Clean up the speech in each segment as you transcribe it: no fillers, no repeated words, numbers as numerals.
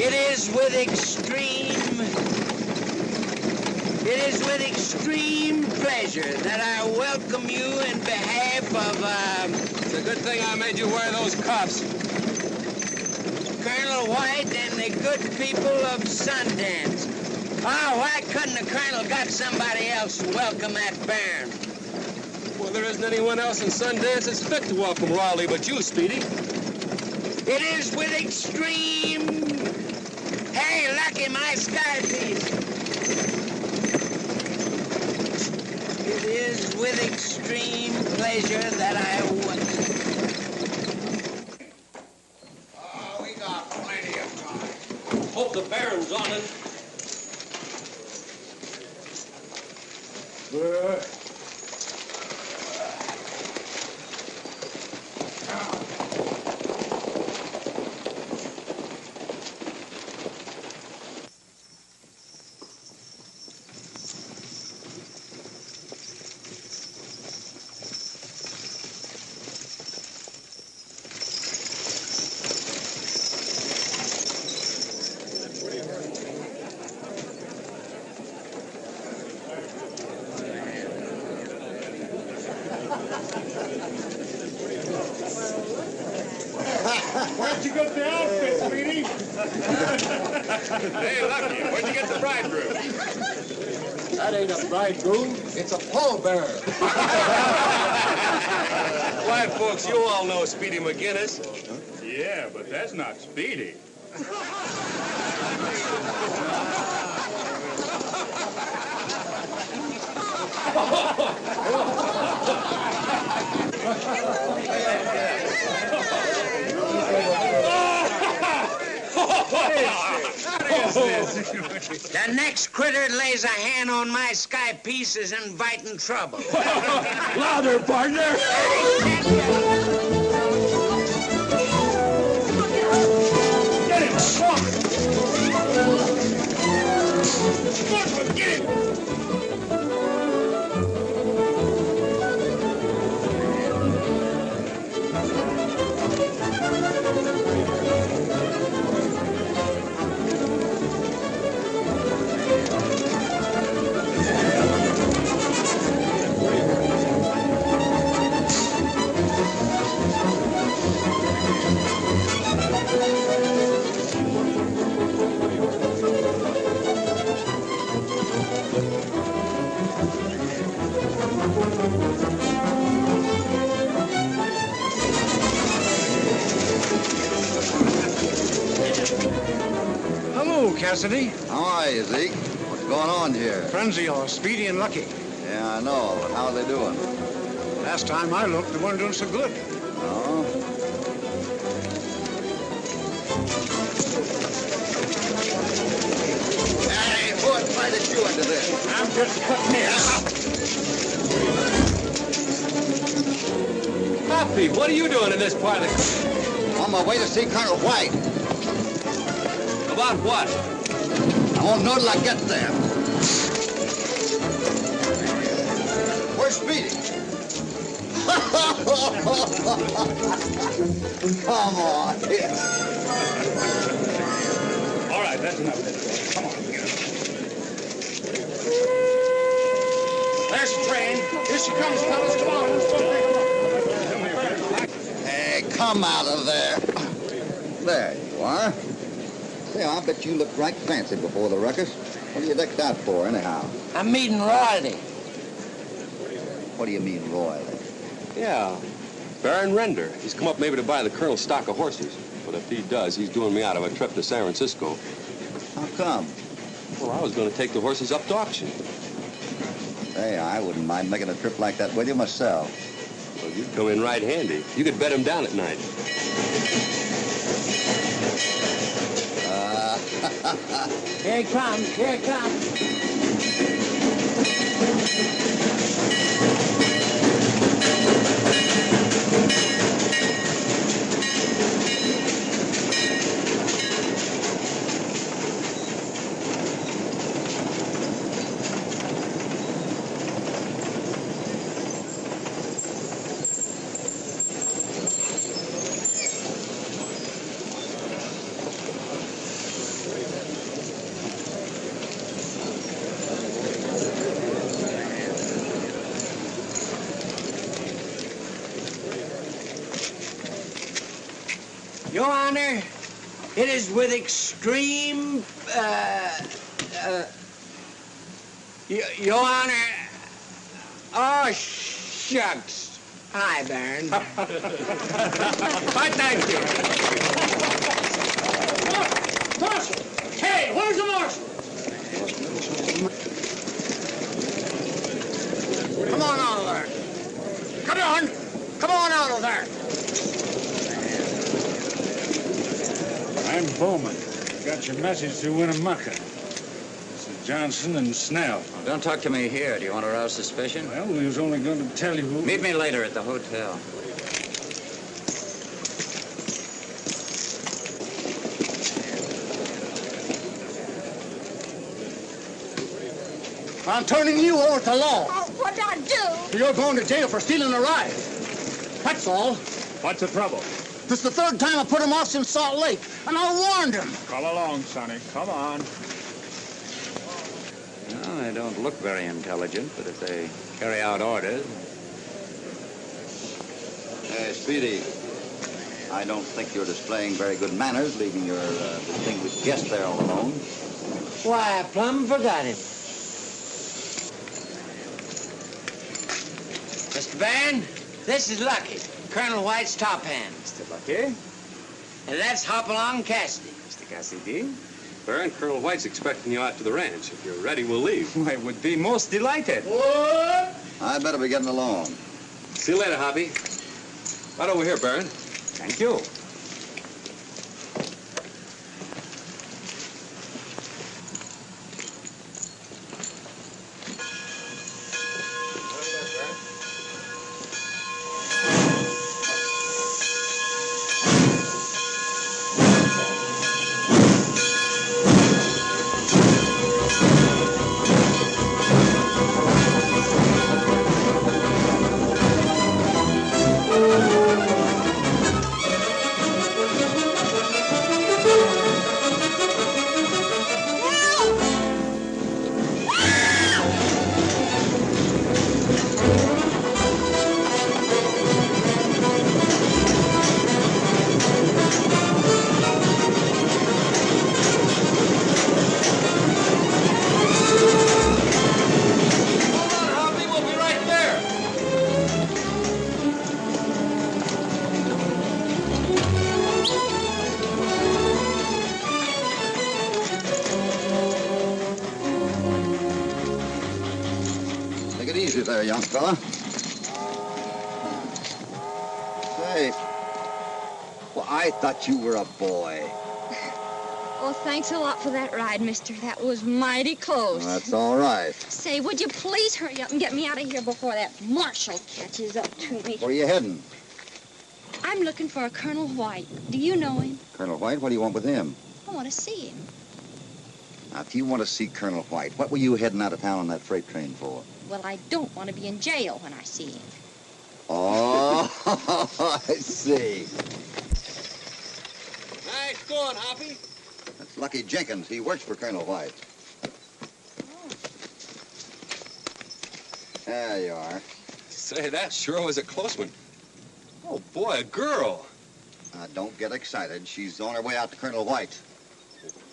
It is with extreme pleasure that I welcome you in behalf of, It's a good thing I made you wear those cuffs. Colonel White and the good people of Sundance. Oh, why couldn't the Colonel got somebody else to welcome that bairn? Well, there isn't anyone else in Sundance that's fit to welcome Raleigh but you, Speedy. It is with extreme... Hey, Lucky, my sky piece. It is with extreme pleasure that I... Oh, we got plenty of time. Hope the Baron's on it. Where'd you get the outfit, Speedy? Hey, Lucky, where'd you get the bridegroom? That ain't a bridegroom. It's a pallbearer. White folks, you all know Speedy McGinnis. Yeah, but that's not Speedy. The next critter that lays a hand on my sky piece is inviting trouble. Louder, partner. Get him! Come on! Get him! Hello, Cassidy. How are you, Zeke? What's going on here? Friends of yours, Speedy and Lucky. Yeah, I know, but how are they doing? Last time I looked, they weren't doing so good. Oh? Hey, what invited you into this? I'm just cutting in. Hoppy, what are you doing in this part of the... On my way to see Colonel White. About what? I won't know till I get there. Where's Speedy? Come on. All right, that's enough of this. Come on, get him. There's the train. Here she comes, fellas. Come on, let's go take a look. Hey, come out of there. There you are. Say, I bet you looked right fancy before the ruckus. What are you decked out for, anyhow? I'm meeting royalty. What do you mean, royally? Yeah, Baron Render. He's come up maybe to buy the Colonel's stock of horses. But if he does, he's doing me out of a trip to San Francisco. How come? Well, I was going to take the horses up to auction. Hey, I wouldn't mind making a trip like that with you myself. Well, you'd come in right handy. You could bet him down at night. Here it comes, here it comes. Honor, it is with extreme, Your Honor, oh, shucks. Hi, Baron. I thank you. Marshal! Hey, where's the marshal? Come on out of there. Come on. Come on out of there. I'm Bowman. Got your message through Winnemucca. This is Johnson and Snell. Don't talk to me here. Do you want to arouse suspicion? Well, we was only going to tell you who... Meet me later at the hotel. I'm turning you over to law. Oh, what'd I do? You're going to jail for stealing a ride. That's all. What's the trouble? This is the third time I put him off since Salt Lake, and I warned him. Come along, Sonny. Come on. Well, they don't look very intelligent, but if they carry out orders... Hey, Speedy. I don't think you're displaying very good manners, leaving your distinguished guest there all alone. Why, I plumb forgot him. Mr. Baron, this is Lucky, Colonel White's top hand. Mr. Lucky? And that's Hopalong Cassidy. Mr. Cassidy? Baron, Colonel White's expecting you out to the ranch. If you're ready, we'll leave. I would be most delighted. What? I better be getting along. See you later, Hoppy. Right over here, Baron. Thank you. Easy there, young fella. Say, well, I thought you were a boy. Oh, thanks a lot for that ride, mister. That was mighty close. Well, that's all right. Say, would you please hurry up and get me out of here before that marshal catches up to me? Where are you heading? I'm looking for a Colonel White. Do you know him? Colonel White? What do you want with him? I want to see him. Now, if you want to see Colonel White, what were you heading out of town on that freight train for? Well, I don't want to be in jail when I see him. Oh, I see. Nice going, Hoppy. That's Lucky Jenkins. He works for Colonel White. Oh. There you are. Say, that sure was a close one. Oh, boy, a girl. Now, don't get excited. She's on her way out to Colonel White.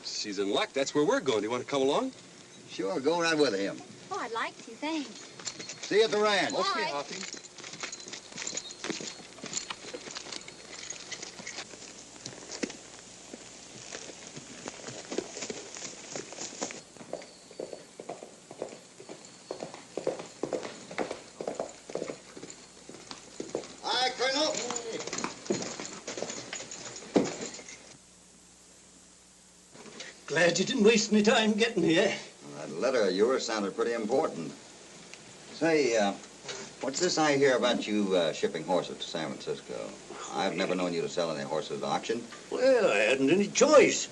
She's in luck. That's where we're going. Do you want to come along? Sure, go right with him. Oh, I'd like to, thanks. See you at the ranch. Okay, Hoppy. Hi, Colonel. Glad you didn't waste any time getting here. That letter of yours sounded pretty important. Say, what's this I hear about you shipping horses to San Francisco? I've never known you to sell any horses at auction. Well, I hadn't any choice.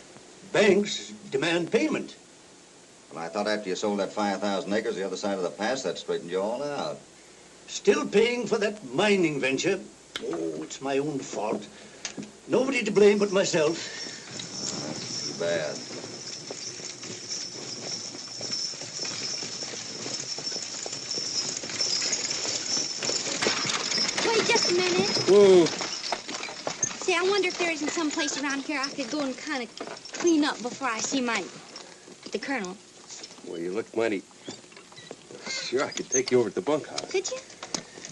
Banks demand payment. Well, I thought after you sold that 5,000 acres the other side of the pass, that straightened you all out. Still paying for that mining venture. Oh, it's my own fault. Nobody to blame but myself. That's too bad. wait just a minute. Whoa. See, I I wonder if there isn't some place around here I could go and kind of clean up before I see the Colonel. Well, you look mighty... Sure, I could take you over to the bunkhouse. Could you?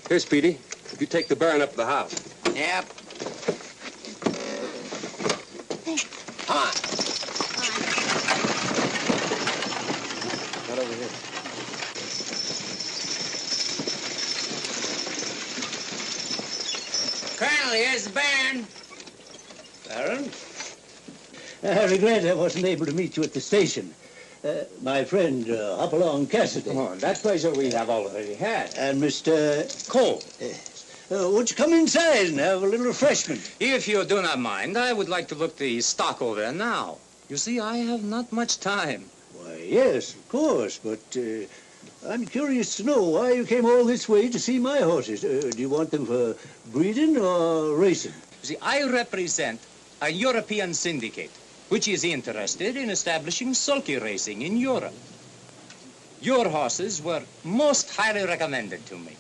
Here, Speedy. If you take the Baron up to the house. Yep. Thanks. Come on. Right over here. Colonel, here's the Baron. Baron? I regret I wasn't able to meet you at the station. My friend, Hopalong Cassidy. Oh, that pleasure we have already had. And Mr. Cole. Won't you come inside and have a little refreshment? If you do not mind, I would like to look the stock over now. You see, I have not much time. Why, yes, of course, but I'm curious to know why you came all this way to see my horses. Do you want them for breeding or racing? You see, I represent a European syndicate, which is interested in establishing sulky racing in Europe. Your horses were most highly recommended to me,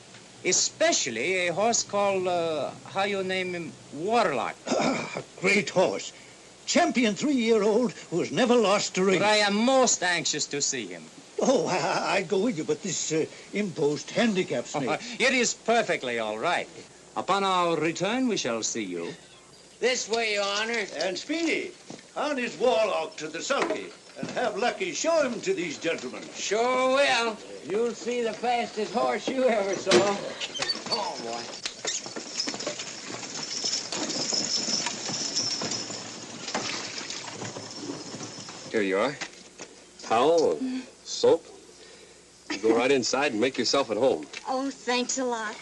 especially a horse called, how you name him, Warlock. A great horse. Champion 3-year-old who has never lost a race. But I am most anxious to see him. Oh, I'd go with you, but this impost handicaps me. It is perfectly all right. Upon our return, we shall see you. This way, Your Honor. And Speedy, on his Warlock to the sulky, and have Lucky show him to these gentlemen. Sure will. You'll see the fastest horse you ever saw. Come on, boy. Here you are. Towel and soap. You go right inside and make yourself at home. Oh, thanks a lot.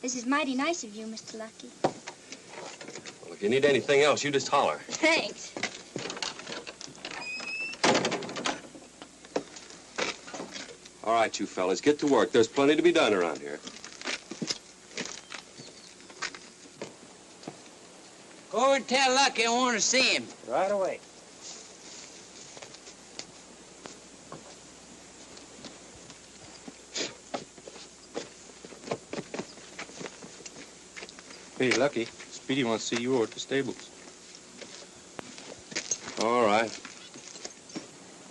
This is mighty nice of you, Mr. Lucky. Well, if you need anything else, you just holler. Thanks. All right, you fellas, get to work. There's plenty to be done around here. Go and tell Lucky I want to see him. Right away. Hey, Lucky. Speedy wants to see you over at the stables. All right.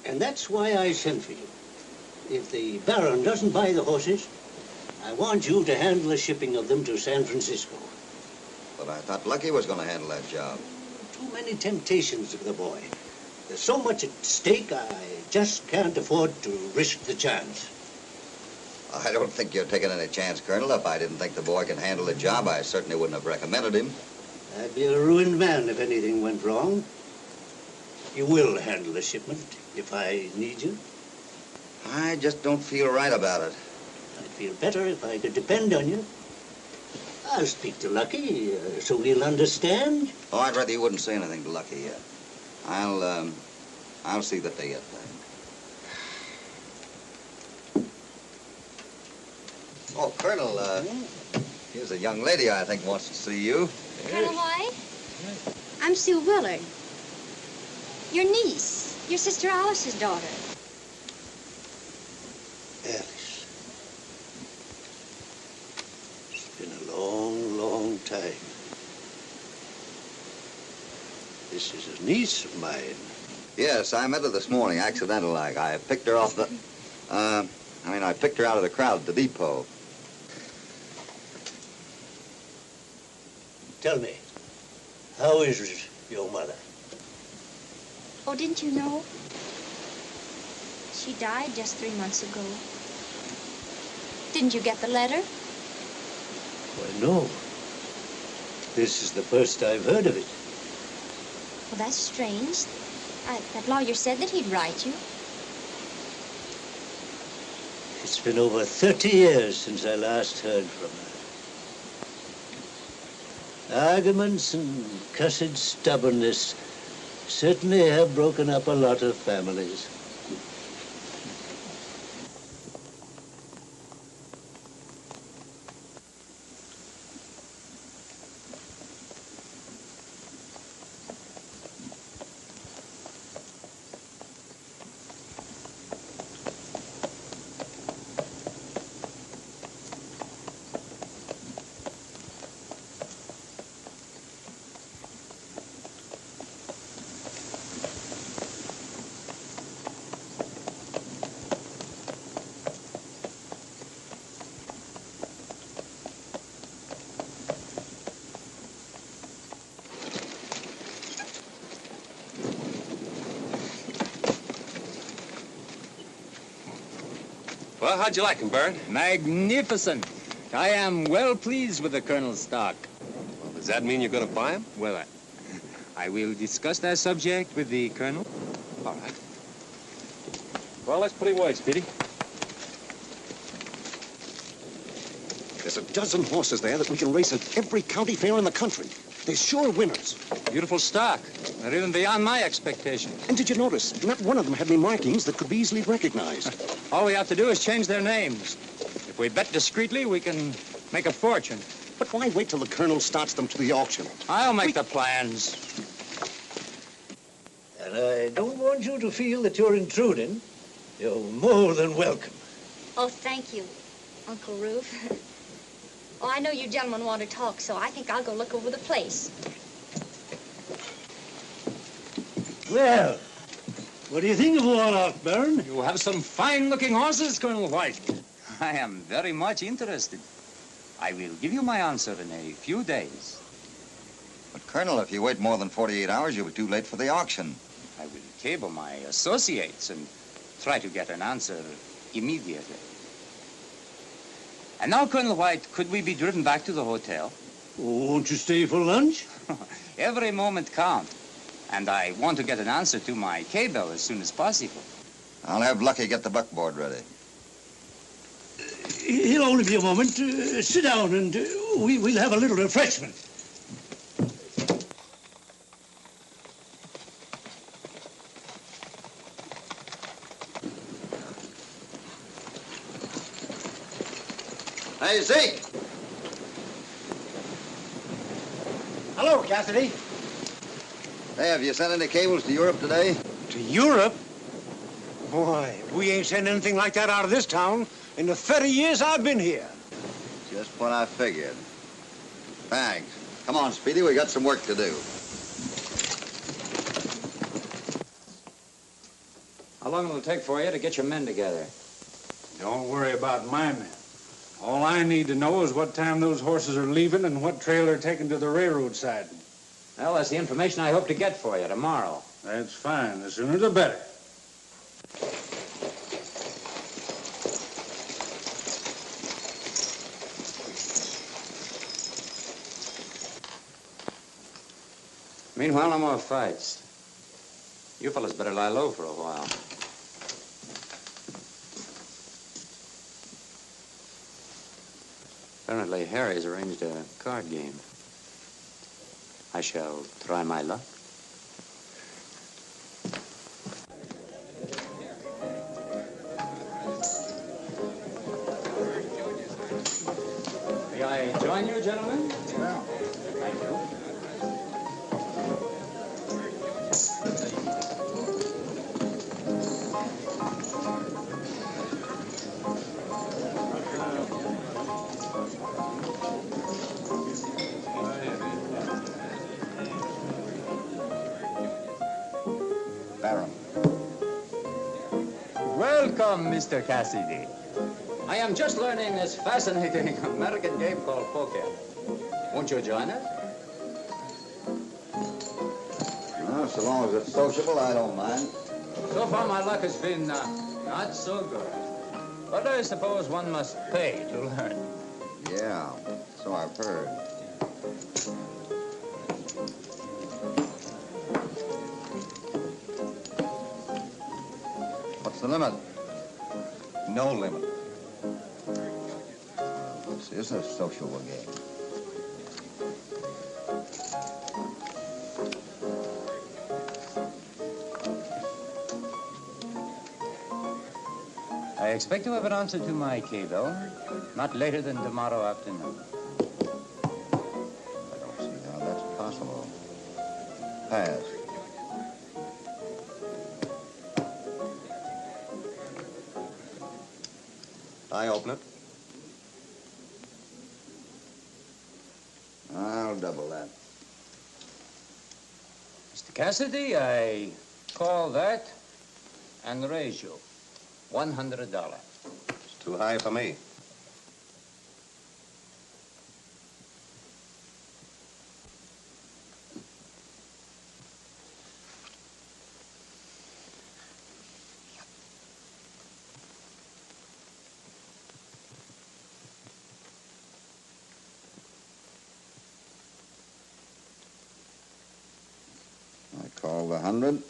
And that's why I sent for you. If the Baron doesn't buy the horses, I want you to handle the shipping of them to San Francisco. But I thought Lucky was going to handle that job. Too many temptations for the boy. There's so much at stake, I just can't afford to risk the chance. I don't think you're taking any chance, Colonel. If I didn't think the boy can handle the job, I certainly wouldn't have recommended him. I'd be a ruined man if anything went wrong. You will handle the shipment if I need you. I just don't feel right about it. I'd feel better if I could depend on you. I'll speak to Lucky, so he'll understand. Oh, I'd rather you wouldn't say anything to Lucky yet. I'll see that they get that. Oh, Colonel, here's a young lady I think wants to see you. Colonel White? I'm Sue Willard. Your niece. Your sister Alice's daughter. Alice. It's been a long, long time. This is a niece of mine. Yes, I met her this morning, accidental like. I picked her off the... I picked her out of the crowd at the depot. Tell me, how is your mother? Oh, didn't you know? She died just 3 months ago. Didn't you get the letter? Why, no. This is the first I've heard of it. Well, that's strange. That lawyer said that he'd write you. It's been over 30 years since I last heard from her. Arguments and cussed stubbornness certainly have broken up a lot of families. Well, how'd you like him, Baron? Magnificent. I am well pleased with the Colonel's stock. Well, does that mean you're going to buy him? Well, I will discuss that subject with the Colonel. All right. Well, let's put him away, Speedy. There's a dozen horses there that we can race at every county fair in the country. They're sure winners. Beautiful stock. They're even beyond my expectations. And did you notice, not one of them had any markings that could be easily recognized. All we have to do is change their names. If we bet discreetly, we can make a fortune. But why wait till the Colonel starts them to the auction? I'll make the plans. And I don't want you to feel that you're intruding. You're more than welcome. Oh, thank you, Uncle Rube. Oh, I know you gentlemen want to talk, so I think I'll go look over the place. Well, what do you think of Warlock, Baron? You have some fine-looking horses, Colonel White. I am very much interested. I will give you my answer in a few days. But, Colonel, if you wait more than 48 hours, you'll be too late for the auction. I will cable my associates and try to get an answer immediately. And now, Colonel White, could we be driven back to the hotel? Oh, won't you stay for lunch? Every moment counts. And I want to get an answer to my cable as soon as possible. I'll have Lucky get the buckboard ready. He'll only be a moment. Sit down and we'll have a little refreshment. Hey, Zeke! Hello, Cassidy. Hey, have you sent any cables to Europe today? To Europe? Boy, we ain't sent anything like that out of this town in the 30 years I've been here. Just what I figured. Thanks. Come on, Speedy, we got some work to do. How long will it take for you to get your men together? Don't worry about my men. All I need to know is what time those horses are leaving and what trail they're taking to the railroad siding. Well, that's the information I hope to get for you tomorrow. That's fine. The sooner the better. Meanwhile, no more fights. You fellas better lie low for a while. Apparently, Harry's arranged a card game. I shall try my luck. May I join you, gentlemen? Yeah. Thank you. Baron. Welcome, Mr. Cassidy. I am just learning this fascinating American game called poker. Won't you join us? Well, so long as it's sociable, I don't mind. So far, my luck has been not so good. But I suppose one must pay to learn. Yeah, so I've heard. What's the limit? No limit. This is a sociable game. I expect to have an answer to my cable not later than tomorrow afternoon. I don't see how that's possible. Pass. I open it. I'll double that. Mr. Cassidy, I call that and raise you $100. It's too high for me. I call the 100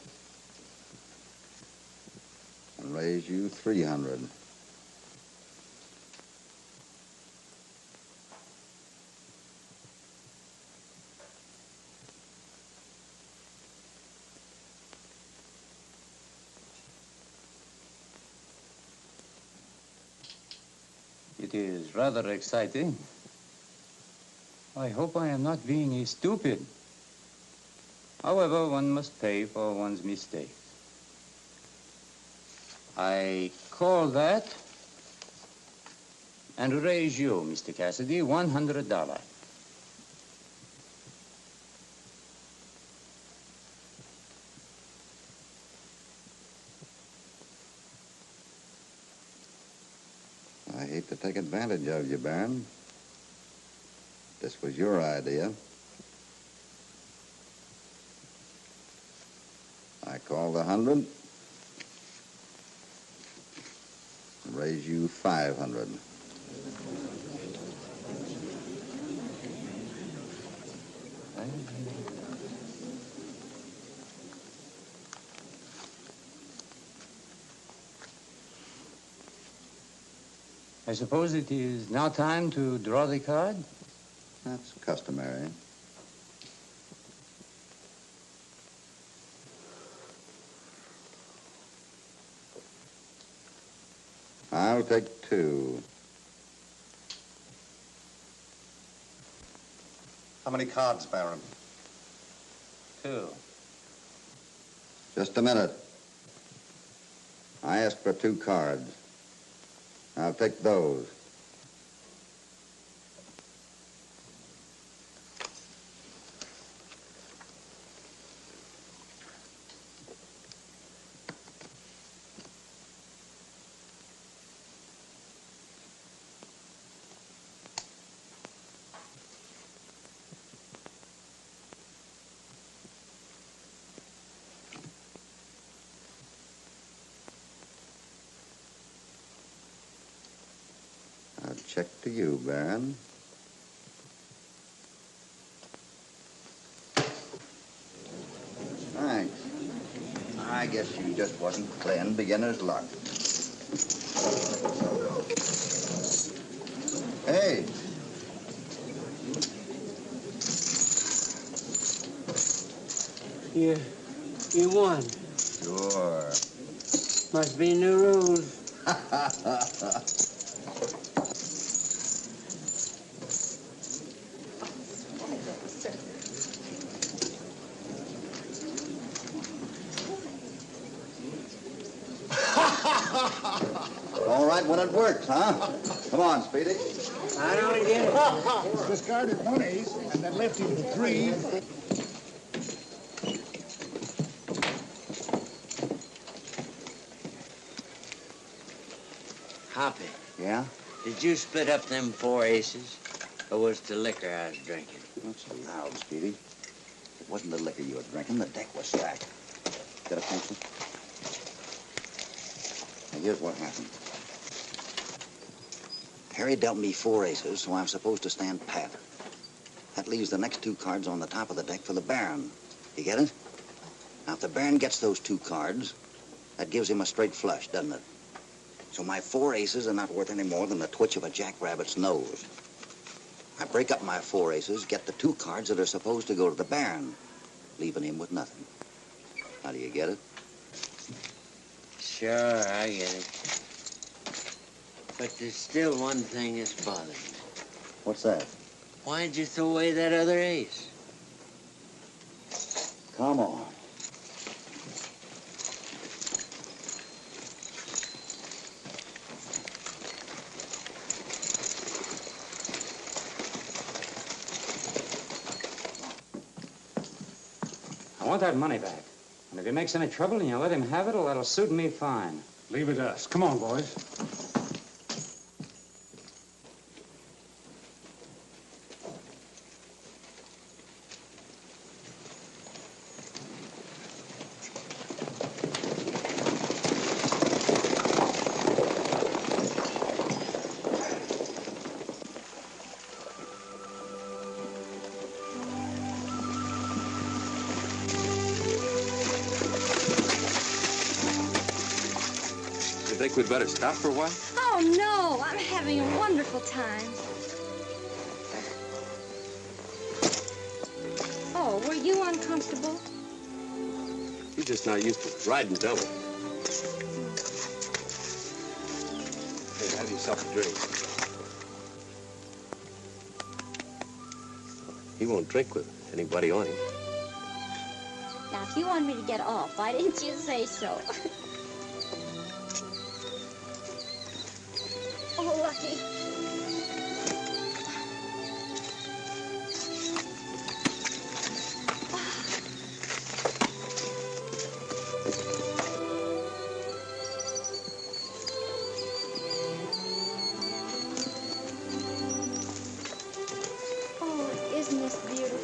and raise you 300. It is rather exciting. I hope I am not being stupid. However, one must pay for one's mistakes. I call that and raise you, Mr. Cassidy, $100. I hate to take advantage of you, Baron. This was your idea. I call the 100 and raise you 500. I suppose it is now time to draw the card? That's customary. I'll take 2. How many cards, Baron? 2. Just a minute. I asked for 2 cards. I'll take those. I'll check to you, Baron. Thanks. I guess you just wasn't playing beginner's luck. Hey. You won. Sure. Must be new rules. All right when it works, huh? Come on, Speedy. I don't get it. He's discarded 1 ace and then left him 3. Hoppy, Yeah? did you split up them 4 aces? Or was it the liquor I was drinking? Not so loud, Speedy. It wasn't the liquor you were drinking. The deck was stacked. Got a pencil? Now, here's what happened. Harry dealt me 4 aces, so I'm supposed to stand pat. That leaves the next 2 cards on the top of the deck for the Baron. You get it? Now, if the Baron gets those 2 cards, that gives him a straight flush, doesn't it? So my 4 aces are not worth any more than the twitch of a jackrabbit's nose. I break up my 4 aces, get the 2 cards that are supposed to go to the Baron, leaving him with nothing. How do you get it? Sure, I get it. But there's still one thing that's bothering me. What's that? Why'd you throw away that other ace? Come on. I want that money back. And if he makes any trouble and you let him have it, well, that'll suit me fine. Leave it to us. Come on, boys. think we'd better stop for a while? Oh, no. I'm having a wonderful time. Oh, were you uncomfortable? You're just not used to riding double. Hey, have yourself a drink. He won't drink with anybody on him. Now, if you wanted me to get off, why didn't you say so? Oh, Lucky. Oh, isn't this beautiful?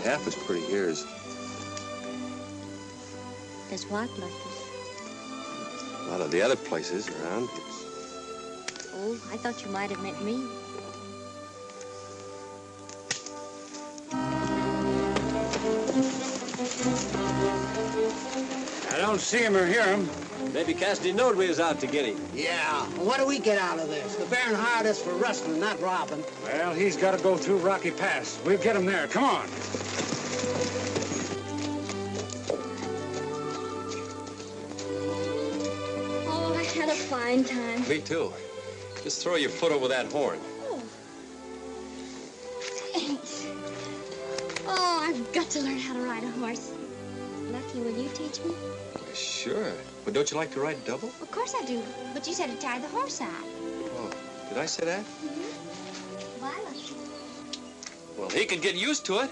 Half as pretty here as what, Lucky? a lot of the other places around. Oh, I thought you might have meant me. I don't see him or hear him. Maybe Cassidy knowed we was out to get him. Yeah. What do we get out of this? The Baron hired us for rustling, not robbing. Well, he's got to go through Rocky Pass. We'll get him there. Come on. Oh, I had a fine time. Me too. Just throw your foot over that horn. Oh. Thanks. Oh, I've got to learn how to ride a horse. Lucky, will you teach me? Sure. But don't you like to ride double? Of course I do. But you said to tie the horse out. Oh, did I say that? Mm-hmm. Bye, Lucky. Well, he could get used to it.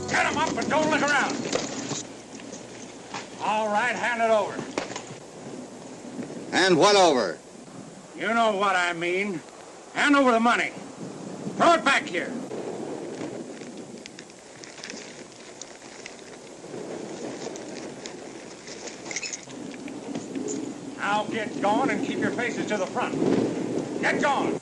Get him up and don't look around. All right, hand it over. And what over? You know what I mean. Hand over the money. Throw it back here. Now get going and keep your faces to the front. Get going.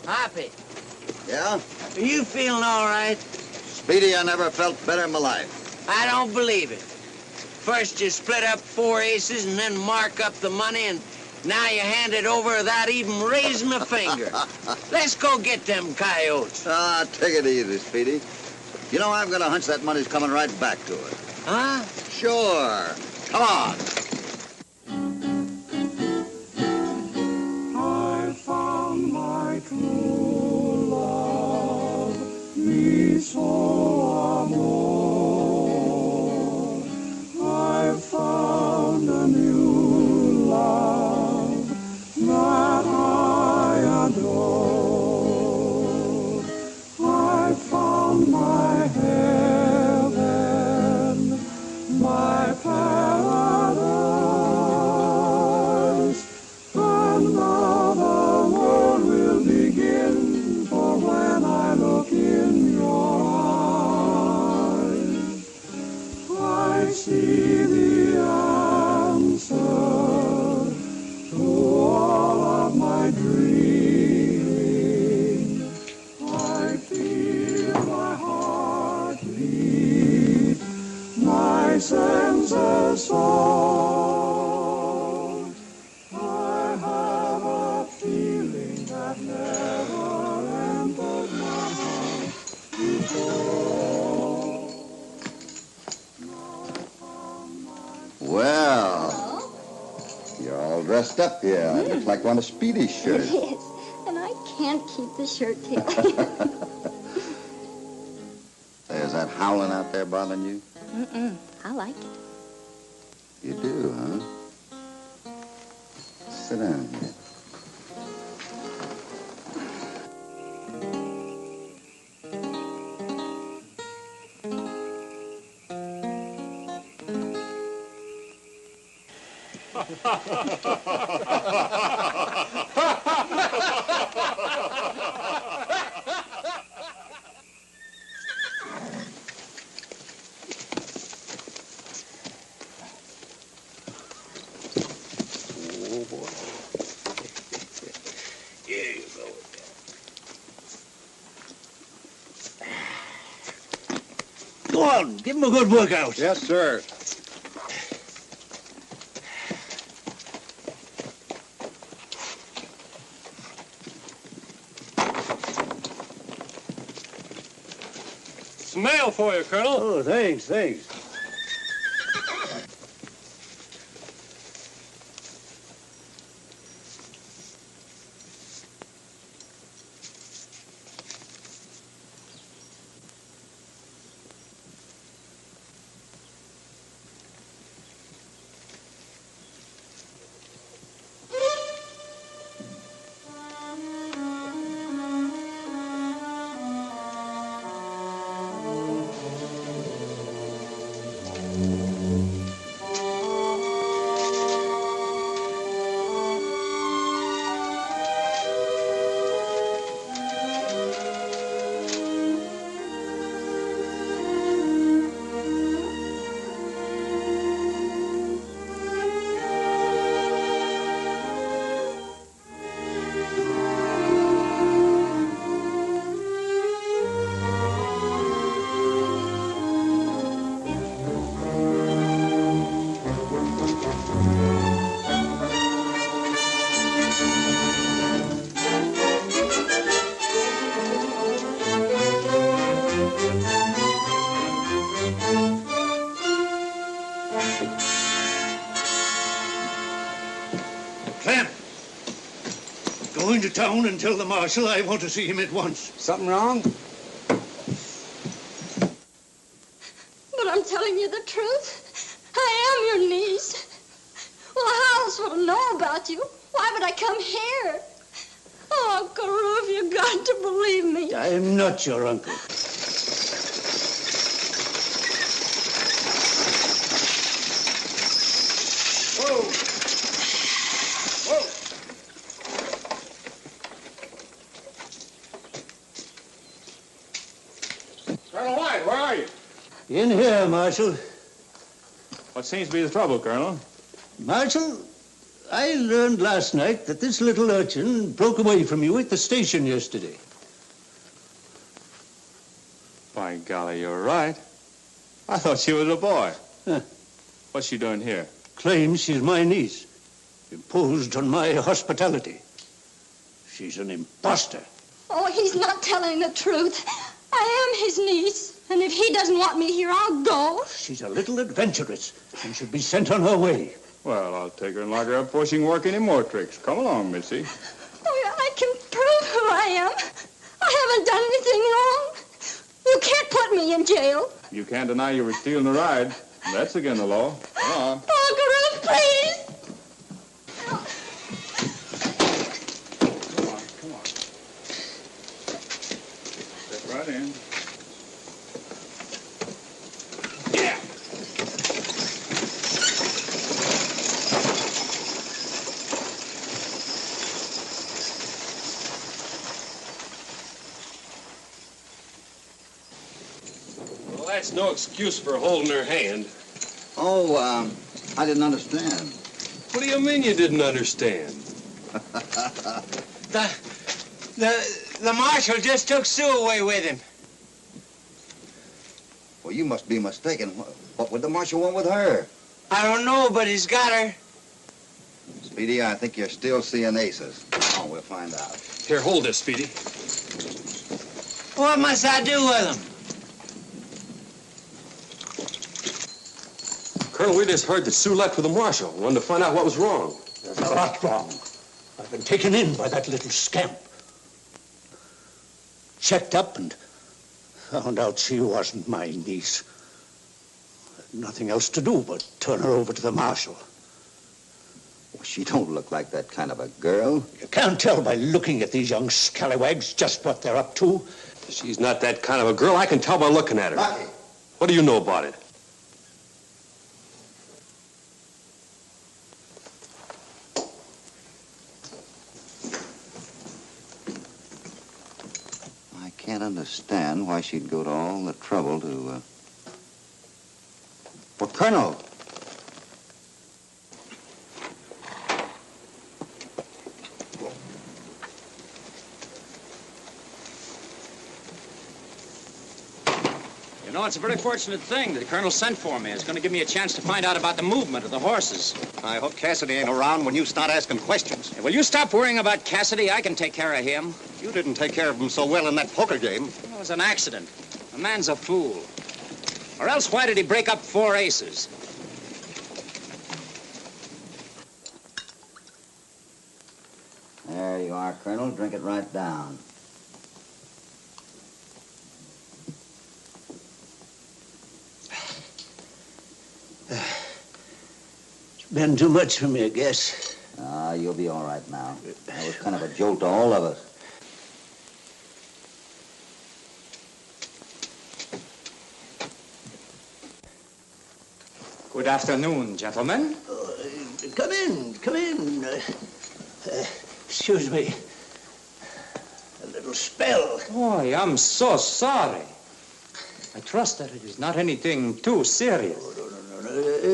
Hoppy, Yeah? are you feeling all right? Speedy, I never felt better in my life. I don't believe it. First you split up 4 aces and then mark up the money, and now you hand it over without even raising a finger. Let's go get them coyotes. Ah, take it easy, Speedy. You know, I've got a hunch that money's coming right back to it. Huh? Sure. Come on. I found my true love, mi solo amor. I found a new love that I adore. I found my heaven, my paradise. You're all dressed up here. It looks like one of Speedy's It shirts. is. And I can't keep the shirt tail. Is that howling out there bothering you? Mm-mm. I like it. You do, huh? Sit down here. Oh, boy. Here you go. Go on, give him a good workout. Yes, sir. Some mail for you, Colonel. Oh, thanks, thanks. Clem, go into town and tell the marshal I want to see him at once. Something wrong? But I'm telling you the truth. I am your niece. Well, how else would I know about you? Why would I come here? Oh, Uncle Rube, you got to believe me. I'm not your uncle. Whoa! Whoa! Colonel White, where are you? In here, Marshal. What seems to be the trouble, Colonel? Marshal, I learned last night that this little urchin broke away from you at the station yesterday. By golly, you're right. I thought she was a boy. Huh. What's she doing here? Claims she's my niece. Imposed on my hospitality. She's an imposter. Oh, he's not telling the truth. I am his niece, and if he doesn't want me here, I'll go. She's a little adventuress and should be sent on her way. Well, I'll take her and lock her up before she can work any more tricks. Come along, Missy. Oh, yeah, I can prove who I am. I haven't done anything wrong. You can't put me in jail. You can't deny you were stealing a ride. That's against the law. Come on. Uncle Ruth, please. Come on. Step right in. Yeah. Well, that's no excuse for holding her hand. Oh, I didn't understand. What do you mean you didn't understand? The marshal just took Sue away with him. Well, you must be mistaken. What would the marshal want with her? I don't know, but he's got her. Speedy, I think you're still seeing aces. Oh, we'll find out. Here, hold this, Speedy. What must I do with him? Colonel, we just heard that Sue left with the marshal. Wanted to find out what was wrong. There's a lot wrong. I've been taken in by that little scamp. Checked up and found out she wasn't my niece. Nothing else to do but turn her over to the marshal. Well, she don't look like that kind of a girl. You can't tell by looking at these young scallywags just what they're up to. She's not that kind of a girl. I can tell by looking at her. Rocky. What do you know about it? I can't understand why she'd go to all the trouble to, Well, Colonel! You know, it's a very fortunate thing that the Colonel sent for me. It's going to give me a chance to find out about the movement of the horses. I hope Cassidy ain't around when you start asking questions. Hey, will you stop worrying about Cassidy? I can take care of him. You didn't take care of him so well in that poker game. It was an accident. A man's a fool. Or else why did he break up 4 aces? There you are, Colonel. Drink it right down. It's been too much for me, I guess. Ah, you'll be all right now. That was kind of a jolt to all of us. Good afternoon, gentlemen. Come in, come in. Excuse me. A little spell. Boy, I'm so sorry. I trust that it is not anything too serious. No.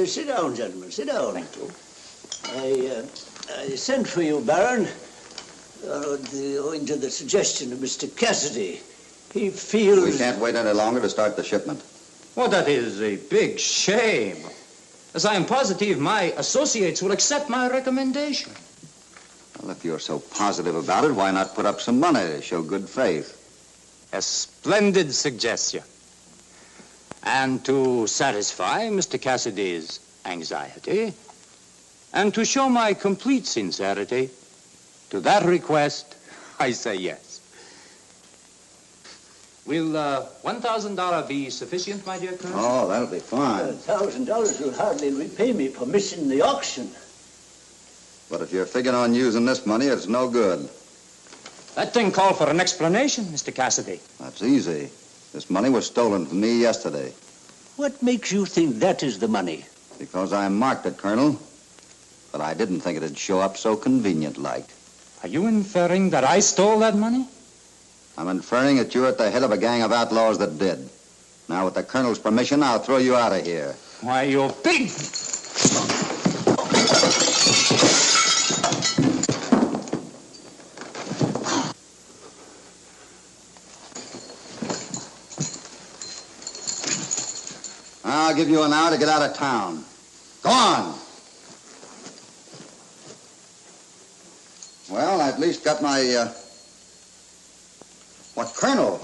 Sit down, gentlemen, sit down. Thank you. I sent for you, Baron, owing to the suggestion of Mr. Cassidy. He feels... We can't wait any longer to start the shipment. Well, that is a big shame. As I am positive my associates will accept my recommendation. Well, if you're so positive about it, why not put up some money to show good faith? A splendid suggestion. And to satisfy Mr. Cassidy's anxiety, and to show my complete sincerity, to that request, I say yes. Will $1,000 be sufficient, my dear Colonel? Oh, that'll be fine. $1,000 will hardly repay me for missing the auction. But if you're figuring on using this money, it's no good. That thing called for an explanation, Mr. Cassidy. That's easy. This money was stolen from me yesterday. What makes you think that is the money? Because I marked it, Colonel. But I didn't think it'd show up so convenient-like. Are you inferring that I stole that money? I'm inferring that you're at the head of a gang of outlaws that did. Now, with the Colonel's permission, I'll throw you out of here. Why, you big... I'll give you an hour to get out of town. Go on. Well, I at least got my, What, Colonel?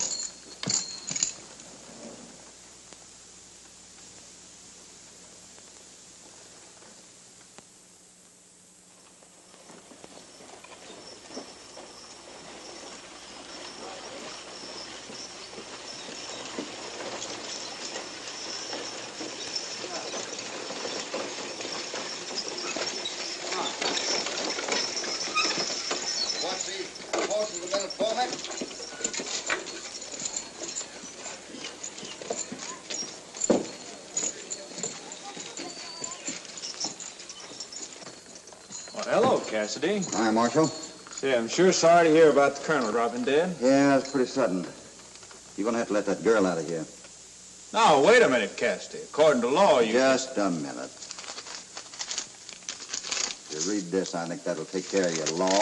Hello, Cassidy. Hi, Marshal. Say, I'm sure sorry to hear about the Colonel dropping dead. Yeah, it's pretty sudden. You're gonna have to let that girl out of here. Now, wait a minute, Cassidy. According to law, you... Just a minute. If you read this, I think that'll take care of your law.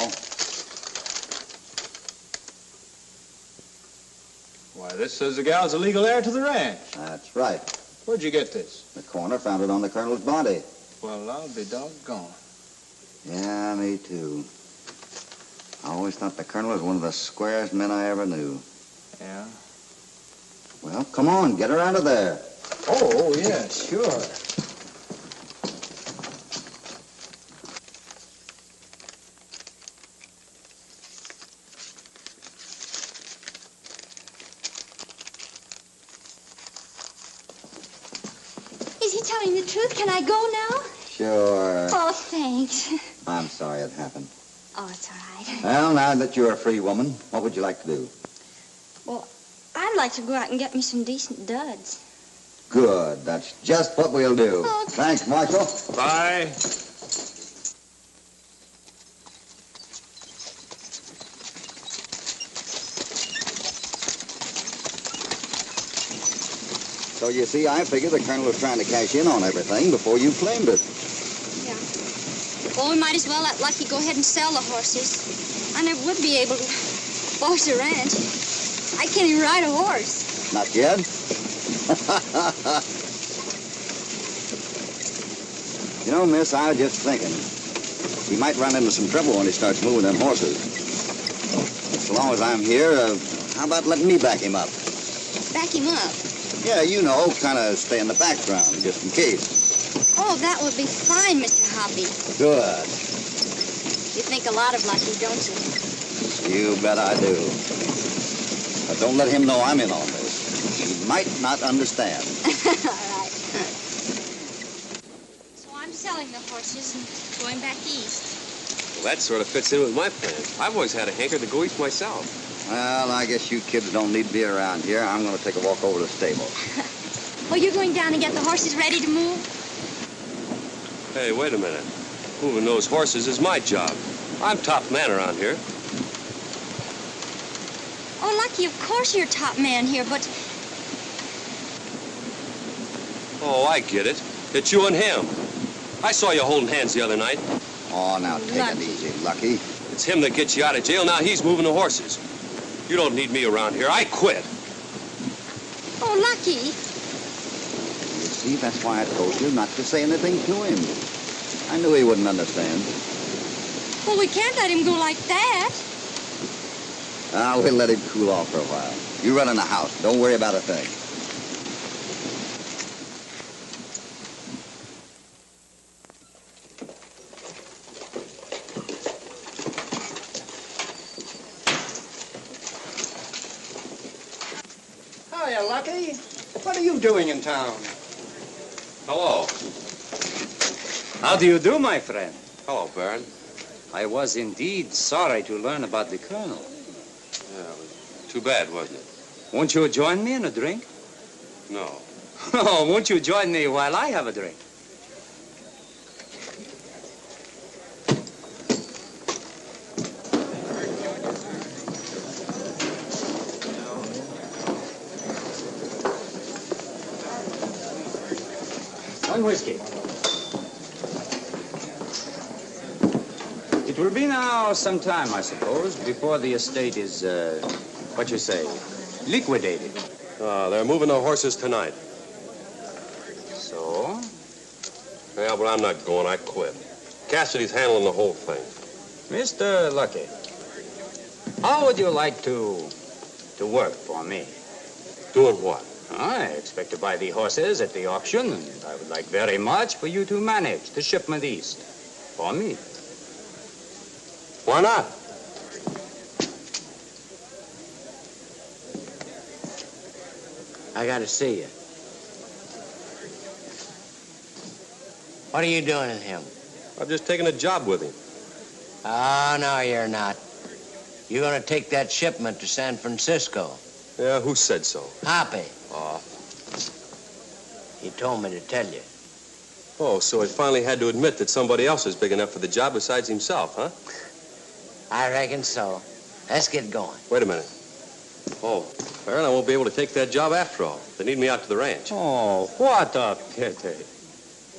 Why, this says the gal's a legal heir to the ranch. That's right. Where'd you get this? The coroner found it on the Colonel's body. Well, I'll be doggone. Yeah, me too. I always thought the Colonel was one of the squarest men I ever knew. Yeah? Well, come on, get her out of there. Oh, yeah, sure. telling the truth. Can I go now? Sure. Oh, thanks. I'm sorry it happened. Oh, it's all right. Well, now that you're a free woman, what would you like to do? Well, I'd like to go out and get me some decent duds. Good. That's just what we'll do. Oh, Thanks, Marshal. Bye. So you see, I figured the Colonel was trying to cash in on everything before you claimed it. Yeah. Well, we might as well let Lucky go ahead and sell the horses. I never would be able to boss a ranch. I can't even ride a horse. Not yet? You know, miss, I was just thinking. He might run into some trouble when he starts moving them horses. So long as I'm here, how about letting me back him up? Back him up. Yeah, you know, kind of stay in the background, just in case. Oh, that would be fine, Mr. Hoppy. Good. You think a lot of Lucky, don't you? You bet I do. But don't let him know I'm in on this. He might not understand. All right. So I'm selling the horses and going back east. Well, that sort of fits in with my plan. I've always had a hanker to go east myself. Well, I guess you kids don't need to be around here. I'm going to take a walk over to the stable. Oh, you're going down and get the horses ready to move? Hey, wait a minute. Moving those horses is my job. I'm top man around here. Oh, Lucky, of course you're top man here, but... Oh, I get it. It's you and him. I saw you holding hands the other night. Oh, now take it easy, Lucky. It's him that gets you out of jail. Now he's moving the horses. You don't need me around here. I quit. Oh, Lucky. You see, that's why I told you not to say anything to him. I knew he wouldn't understand. Well, we can't let him go like that. We'll let him cool off for a while. You run in the house. Don't worry about a thing. Hiya, Lucky. What are you doing in town? Hello. How do you do, my friend? Hello, Baron. I was indeed sorry to learn about the Colonel. Yeah, it was too bad, wasn't it? Won't you join me in a drink? No. Oh, won't you join me while I have a drink? One whiskey. It will be now some time, I suppose, before the estate is, what you say, liquidated. They're moving the horses tonight. So? Yeah, but I'm not going. I quit. Cassidy's handling the whole thing. Mr. Lucky, how would you like to work for me? Doing what? I expect to buy the horses at the auction, and I would like very much for you to manage the shipment east. For me. Why not? I gotta see you. What are you doing with him? I'm just taking a job with him. Oh, no, you're not. You're gonna take that shipment to San Francisco. Yeah, who said so? Hoppy. Oh. He told me to tell you. Oh, so he finally had to admit that somebody else is big enough for the job besides himself, huh? I reckon so. Let's get going. Wait a minute. Oh, Baron, I won't be able to take that job after all. They need me out to the ranch. Oh, what a pity.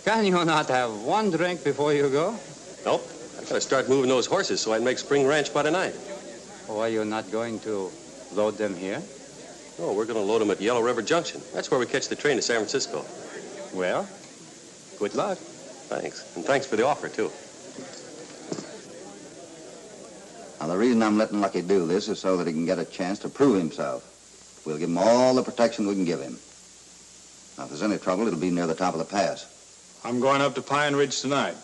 Can you not have one drink before you go? Nope. I gotta start moving those horses so I can make Spring Ranch by tonight. Oh, are you not going to load them here? No, we're gonna load them at Yellow River Junction. That's where we catch the train to San Francisco. Well, good luck. Thanks. And thanks for the offer, too. Now, the reason I'm letting Lucky do this is so that he can get a chance to prove himself. We'll give him all the protection we can give him. Now, if there's any trouble, it'll be near the top of the pass. I'm going up to Pine Ridge tonight.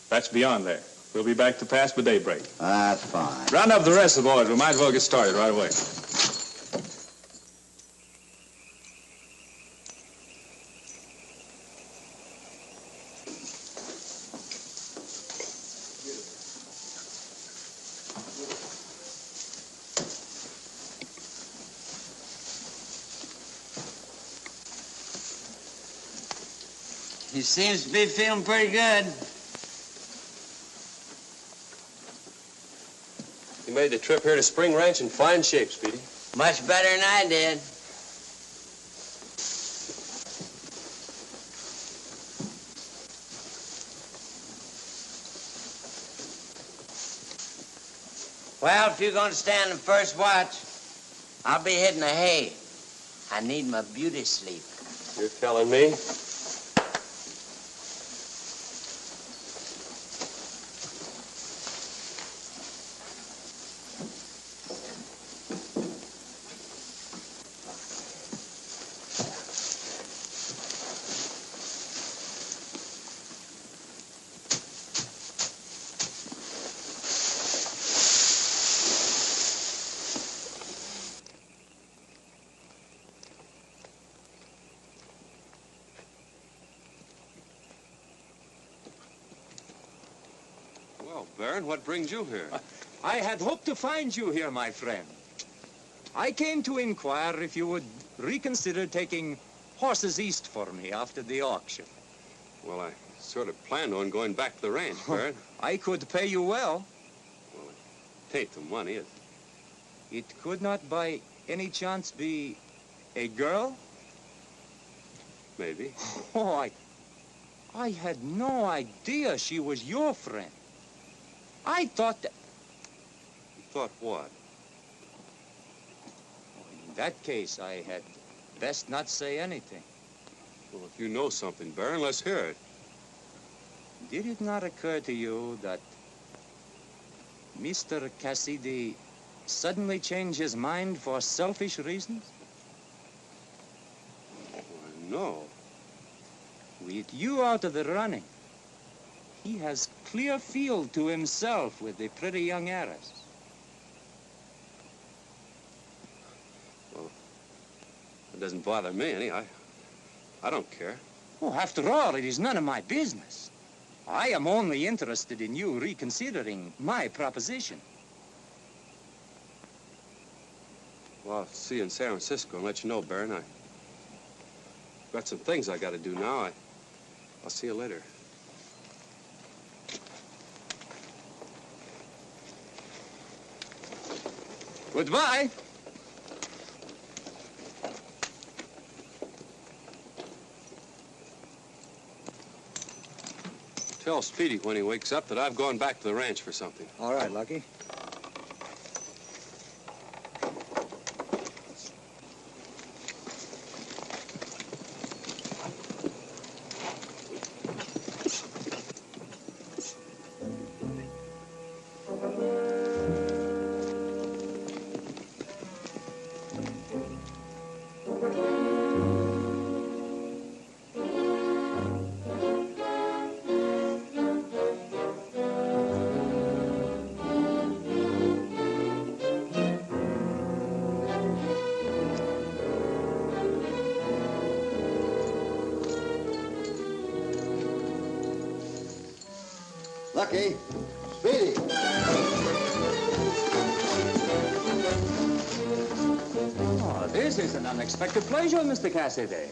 That's beyond there. We'll be back to pass by daybreak. That's fine. Round up the rest of the boys. We might as well get started right away. He seems to be feeling pretty good. You made the trip here to Spring Ranch in fine shape, Speedy. Much better than I did. Well, if you're going to stand the first watch, I'll be hitting the hay. I need my beauty sleep. You're telling me? Well, Baron, what brings you here? I had hoped to find you here, my friend. I came to inquire if you would reconsider taking horses east for me after the auction. Well, I sort of planned on going back to the ranch, Baron. I could pay you well. Well, it ain't the money, is it? It could not by any chance be a girl? Maybe. Oh, I had no idea she was your friend. I thought that... Thought what? In that case, I had best not say anything. Well, if you know something, Baron, let's hear it. Did it not occur to you that Mr. Cassidy suddenly changed his mind for selfish reasons? No. With you out of the running, he has clear field to himself with the pretty young heiress. Well, it doesn't bother me any. I don't care. Oh, after all, it is none of my business. I am only interested in you reconsidering my proposition. Well, I'll see you in San Francisco and let you know, Baron. I've got some things I got to do now. I'll see you later. Goodbye. Tell Speedy when he wakes up that I've gone back to the ranch for something. All right, Lucky. Lucky. Speedy. Oh, this is an unexpected pleasure, Mr. Cassidy.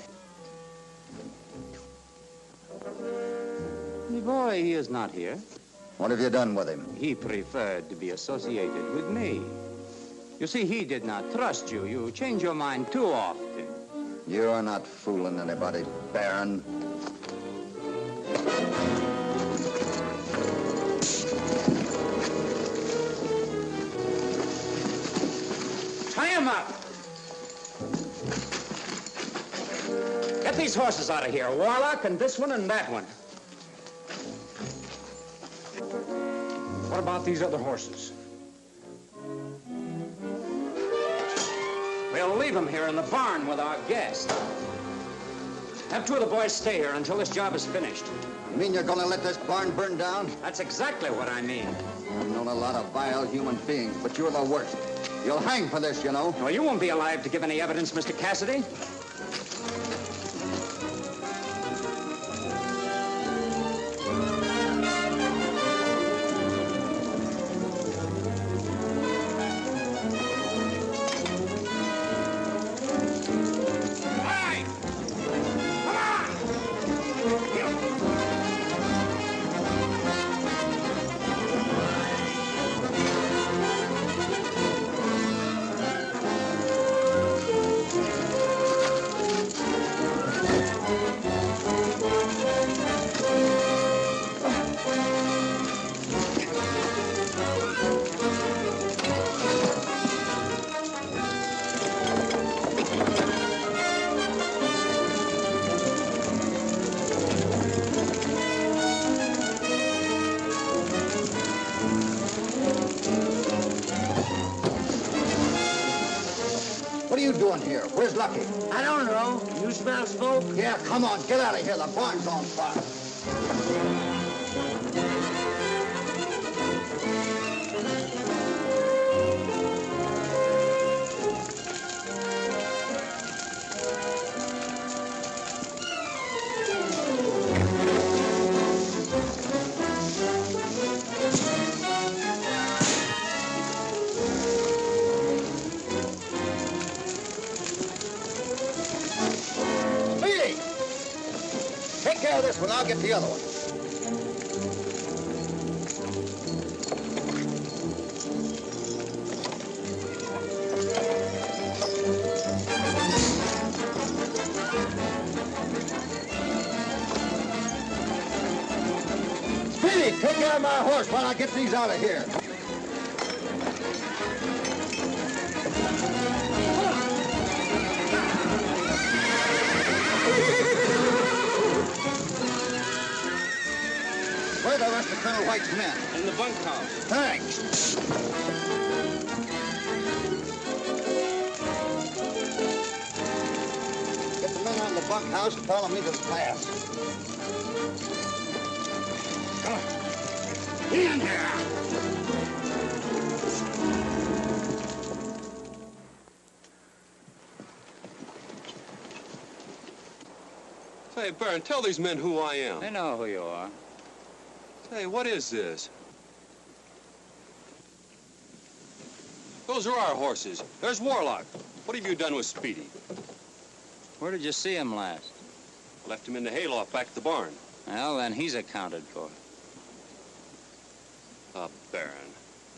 The boy, he is not here. What have you done with him? He preferred to be associated with me. You see, he did not trust you. You change your mind too often. You're not fooling anybody, Baron. Tie him up. Get these horses out of here, Warlock, and this one and that one. What about these other horses? We'll leave them here in the barn with our guest. Have two of the boys stay here until this job is finished. You mean you're gonna let this barn burn down? That's exactly what I mean. I've known a lot of vile human beings, but you're the worst. You'll hang for this, you know. Well, you won't be alive to give any evidence, Mr. Cassidy. All right. Come on! You you doing here? Where's Lucky? I don't know. You smell smoke? Yeah, come on, get out of here. The barn's on fire. Speedy! Take care of this one. I'll get the other one. Speedy, take care of my horse while I get these out of here. Where are the rest of Colonel White's men? In the bunkhouse. Thanks. Get the men out of the bunkhouse and follow me to the pass. Come on. In here! Say, Baron, tell these men who I am. They know who you are. Say, what is this? Those are our horses. There's Warlock. What have you done with Speedy? Where did you see him last? Left him in the hayloft back at the barn. Well, then he's accounted for. Ah, Baron.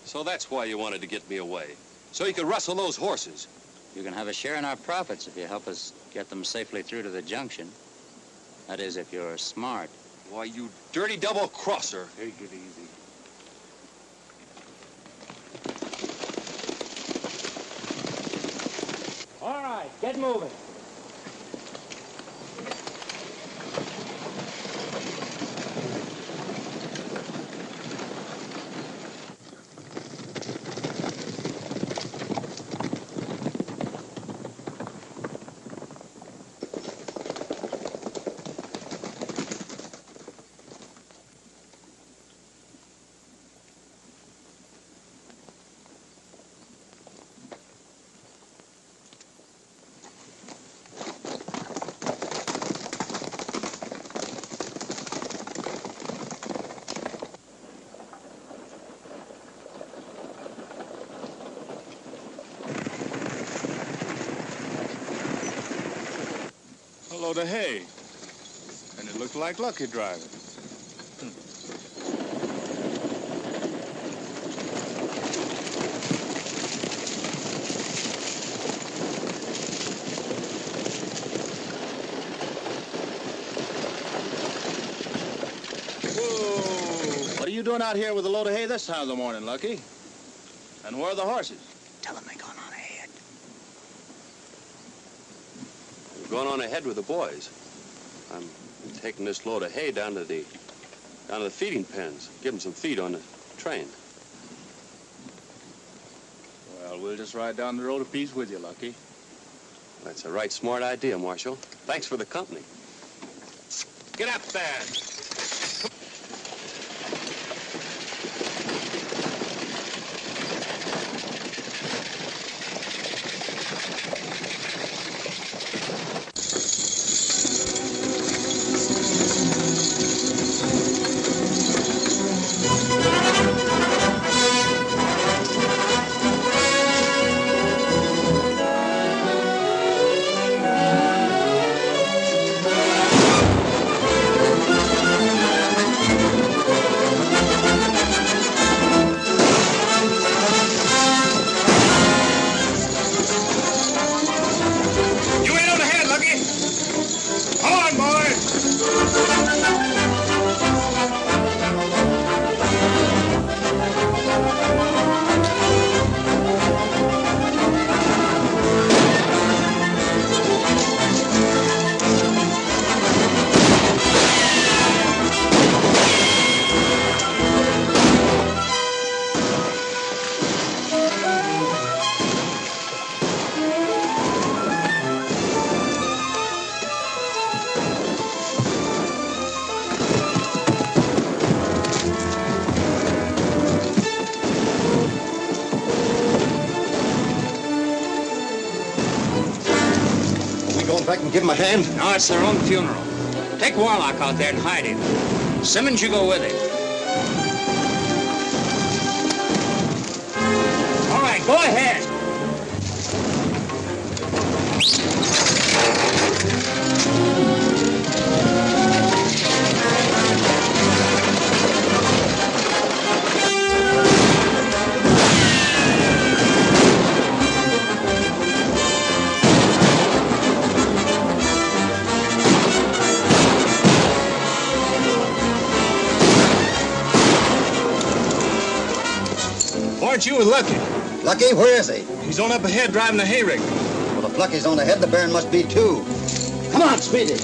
So that's why you wanted to get me away. So you could rustle those horses. You can have a share in our profits if you help us get them safely through to the junction. That is, if you're smart. Why, you dirty double-crosser. Take it easy. All right, get moving. A load of hay. And it looked like Lucky driving. Whoa! What are you doing out here with a load of hay this time of the morning, Lucky? And where are the horses? Tell them they're gone on ahead. You're going on ahead with the boys. I'm taking this load of hay down to the feeding pens. Give them some feed on the train. Well, we'll just ride down the road a piece with you, Lucky. That's a right smart idea, Marshal. Thanks for the company. Get up there! if I can give him a hand. No, it's their own funeral. Take Warlock out there and hide him. Simmons, you go with him. All right, go ahead. Aren't you with Lucky? Lucky? Where is he? He's on up ahead driving the hay rig. Well, if Lucky's on ahead, the Baron must be too. Come on, Speedy.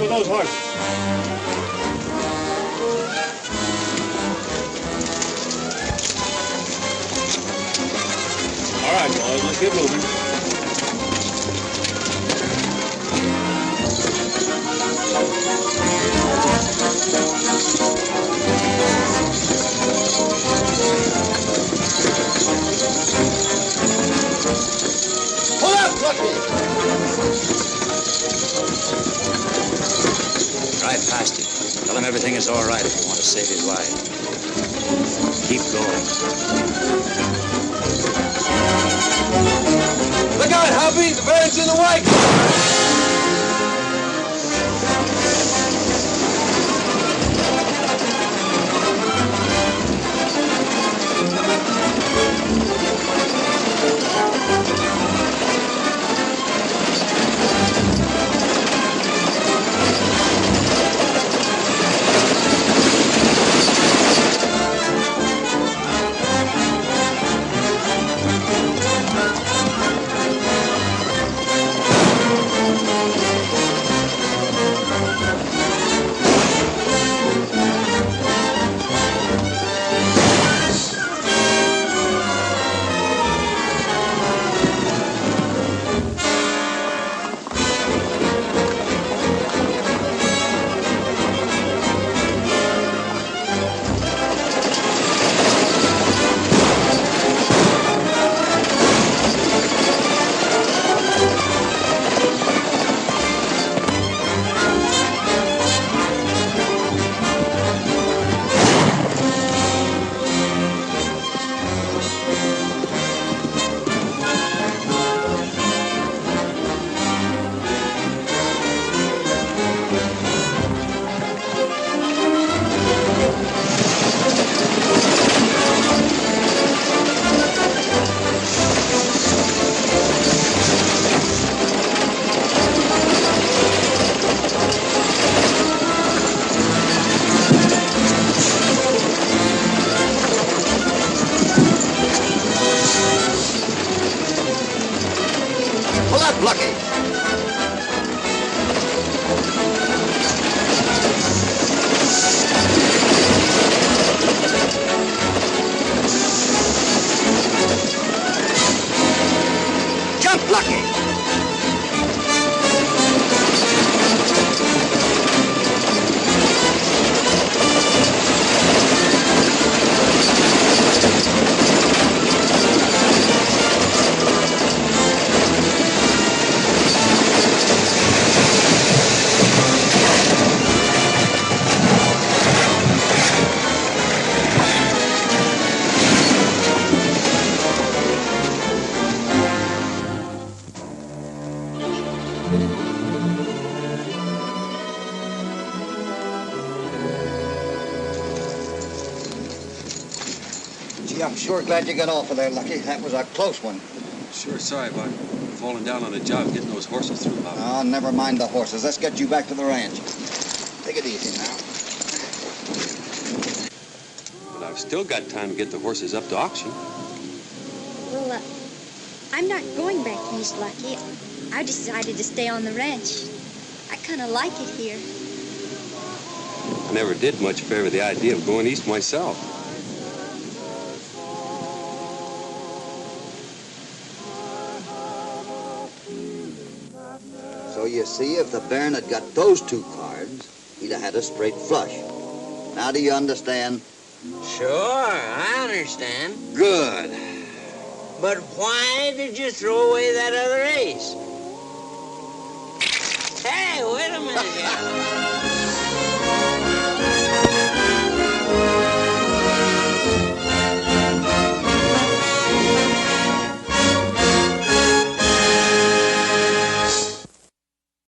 Those horses. All right, boys, let's get moving. Pull up, Lucky! Ride past him. Tell him everything is all right if you want to save his life. Keep going. Look out, Hoppy! The Baron's in the wagon! Lucky. Jump, Lucky. Gee, I'm sure glad you got off of there, Lucky. That was a close one. Sure sorry about falling down on the job getting those horses through, Bob. Oh, never mind the horses. Let's get you back to the ranch. Take it easy now. But I've Still got time to get the horses up to auction. Well, I'm not going back east, Lucky. I decided to stay on the ranch. I kind of like it here. I never did much favor the idea of going east myself. So you see, if the Baron had got those 2 cards, he'd have had a straight flush. Now do you understand? Sure, I understand. Good. But why did you throw away that other ace? Hey, wait a minute.